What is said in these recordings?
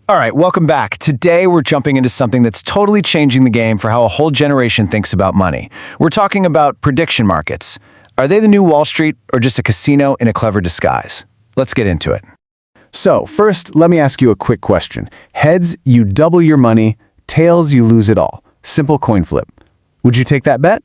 All right, welcome back. Today we're jumping into something that's totally changing the game for how a whole generation thinks about money. We're talking about prediction markets. Are they the new Wall Street or just a casino in a clever disguise? Let's get into it. So, first, let me ask you a quick question. Heads, you double your money. Tails, you lose it all. Simple coin flip. Would you take that bet?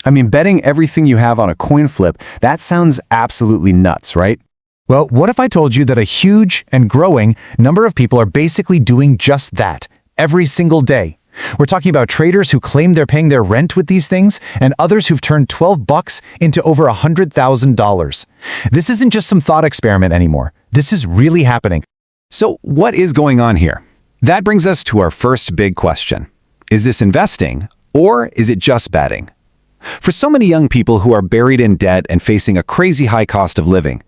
I mean, betting everything you have on a coin flip, that sounds absolutely nuts, right? Well, what if I told you that a huge and growing number of people are basically doing just that every single day? We're talking about traders who claim they're paying their rent with these things and others who've turned $12 into over $100,000. This isn't just some thought experiment anymore. This is really happening. So what is going on here? That brings us to our first big question. Is this investing or is it just betting? For so many young people who are buried in debt and facing a crazy high cost of living,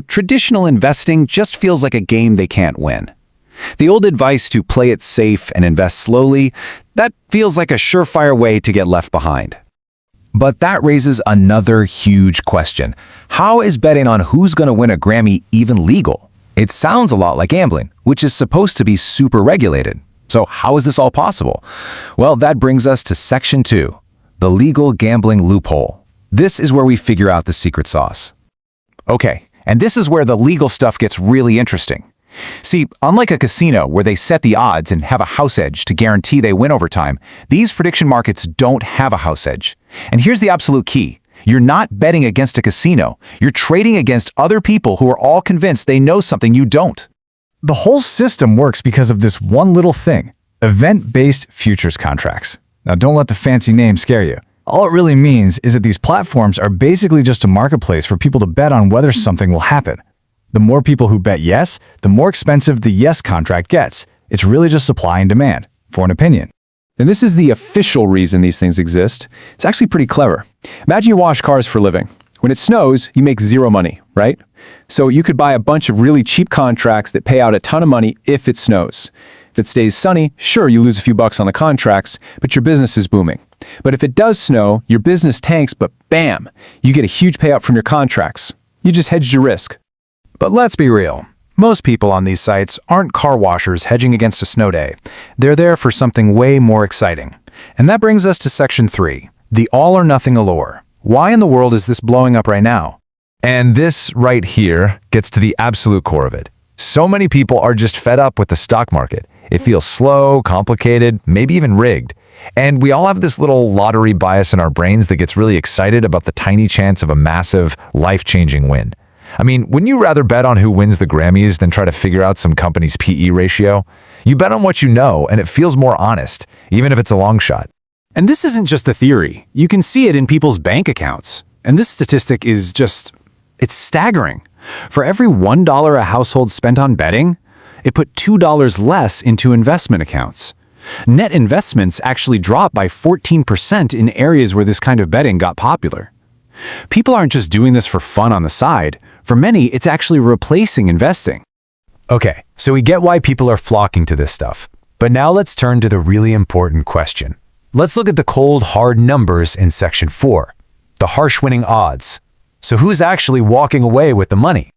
traditional investing just feels like a game they can't win. The old advice to play it safe and invest slowly, that feels like a surefire way to get left behind. But that raises another huge question. How is betting on who's going to win a Grammy even legal? It sounds a lot like gambling, which is supposed to be super regulated. So how is this all possible? Well, that brings us to Section 2. The legal gambling loophole. This is where we figure out the secret sauce. Okay, and this is where the legal stuff gets really interesting. See, unlike a casino where they set the odds and have a house edge to guarantee they win over time, these prediction markets don't have a house edge. And here's the absolute key. You're not betting against a casino. You're trading against other people who are all convinced they know something you don't. The whole system works because of this one little thing: event-based futures contracts. Now, don't let the fancy name scare you. All it really means is that these platforms are basically just a marketplace for people to bet on whether something will happen. The more people who bet yes, the more expensive the yes contract gets. It's really just supply and demand, for an opinion. And this is the official reason these things exist. It's actually pretty clever. Imagine you wash cars for a living. When it snows, you make zero money, right? So you could buy a bunch of really cheap contracts that pay out a ton of money if it snows. If it stays sunny, sure, you lose a few bucks on the contracts, but your business is booming. But if it does snow, your business tanks, but bam, you get a huge payout from your contracts. You just hedged your risk. But let's be real. Most people on these sites aren't car washers hedging against a snow day. They're there for something way more exciting. And that brings us to Section 3, the all-or-nothing allure. Why in the world is this blowing up right now? And this right here gets to the absolute core of it. So many people are just fed up with the stock market. It feels slow, complicated, maybe even rigged. And we all have this little lottery bias in our brains that gets really excited about the tiny chance of a massive, life-changing win. I mean, wouldn't you rather bet on who wins the Grammys than try to figure out some company's PE ratio? You bet on what you know, and it feels more honest, even if it's a long shot. And this isn't just a theory. You can see it in people's bank accounts. And this statistic is it's staggering. For every $1 a household spent on betting, it put $2 less into investment accounts. Net investments actually dropped by 14% in areas where this kind of betting got popular. People aren't just doing this for fun on the side. For many, it's actually replacing investing. Okay, so we get why people are flocking to this stuff. But now let's turn to the really important question. Let's look at the cold, hard numbers in Section 4, the harsh winning odds. So who's actually walking away with the money?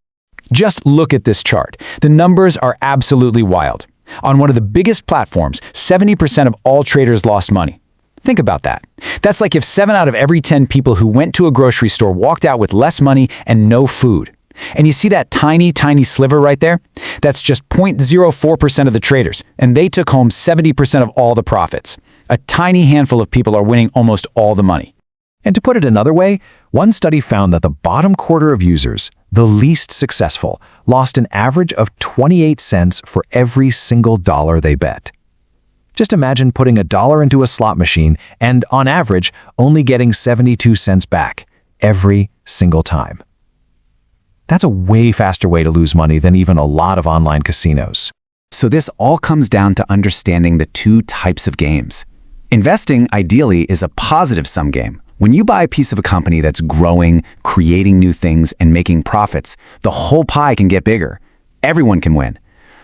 Just look at this chart. The numbers are absolutely wild. On one of the biggest platforms, 70% of all traders lost money. Think about that. That's like if 7 out of every 10 people who went to a grocery store walked out with less money and no food. And you see that tiny, tiny sliver right there? That's just 0.04% of the traders, and they took home 70% of all the profits. A tiny handful of people are winning almost all the money. And to put it another way, one study found that the bottom quarter of users, the least successful, lost an average of 28 cents for every single dollar they bet. Just imagine putting $1 into a slot machine and, on average, only getting 72 cents back every single time. That's a way faster way to lose money than even a lot of online casinos. So this all comes down to understanding the two types of games. Investing, ideally, is a positive-sum game. When you buy a piece of a company that's growing, creating new things, and making profits, the whole pie can get bigger. Everyone can win.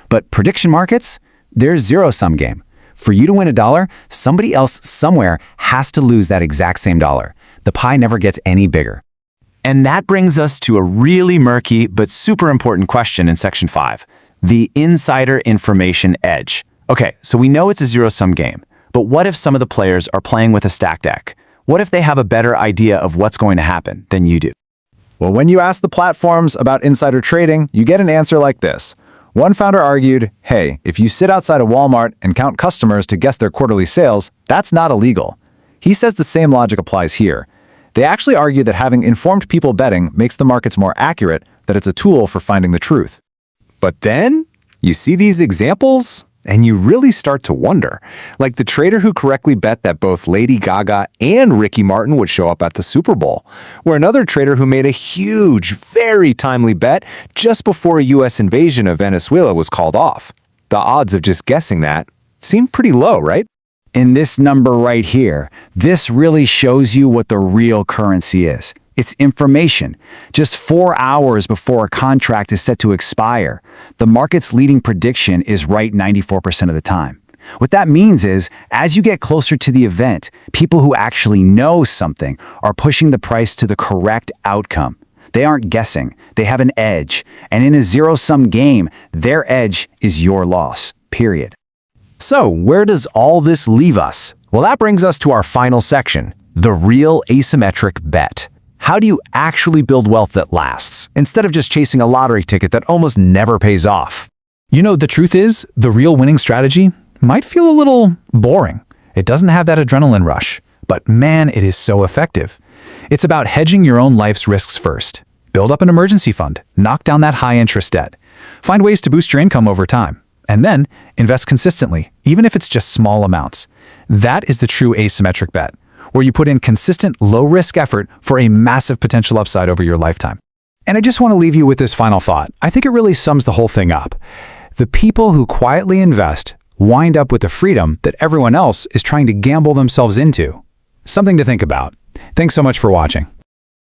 But prediction markets? They're a zero-sum game. For you to win $1, somebody else somewhere has to lose that exact same dollar. The pie never gets any bigger. And that brings us to a really murky but super important question in Section 5, The insider information edge. Okay, so we know it's a zero-sum game, but what if some of the players are playing with a stacked deck? What if they have a better idea of what's going to happen than you do? Well, when you ask the platforms about insider trading, you get an answer like this. One founder argued, hey, if you sit outside a Walmart and count customers to guess their quarterly sales, that's not illegal. He says the same logic applies here. They actually argue that having informed people betting makes the markets more accurate, that it's a tool for finding the truth. But then, you see these examples, and you really start to wonder. Like the trader who correctly bet that both Lady Gaga and Ricky Martin would show up at the Super Bowl, or another trader who made a huge, very timely bet just before a U.S. invasion of Venezuela was called off. The odds of just guessing that seem pretty low, right? In this number right here, this really shows you what the real currency is. It's information. Just 4 hours before a contract is set to expire, the market's leading prediction is right 94% of the time. What that means is, as you get closer to the event, people who actually know something are pushing the price to the correct outcome. They aren't guessing. They have an edge. And in a zero-sum game, their edge is your loss, period. So, where does all this leave us? Well, that brings us to our final section, the real asymmetric bet. How do you actually build wealth that lasts, instead of just chasing a lottery ticket that almost never pays off? You know, the truth is, the real winning strategy might feel a little boring. It doesn't have that adrenaline rush, but man, it is so effective. It's about hedging your own life's risks first. Build up an emergency fund, knock down that high-interest debt, find ways to boost your income over time, and then invest consistently, even if it's just small amounts. That is the true asymmetric bet, where you put in consistent, low-risk effort for a massive potential upside over your lifetime. And I just want to leave you with this final thought. I think it really sums the whole thing up. The people who quietly invest wind up with the freedom that everyone else is trying to gamble themselves into. Something to think about. Thanks so much for watching.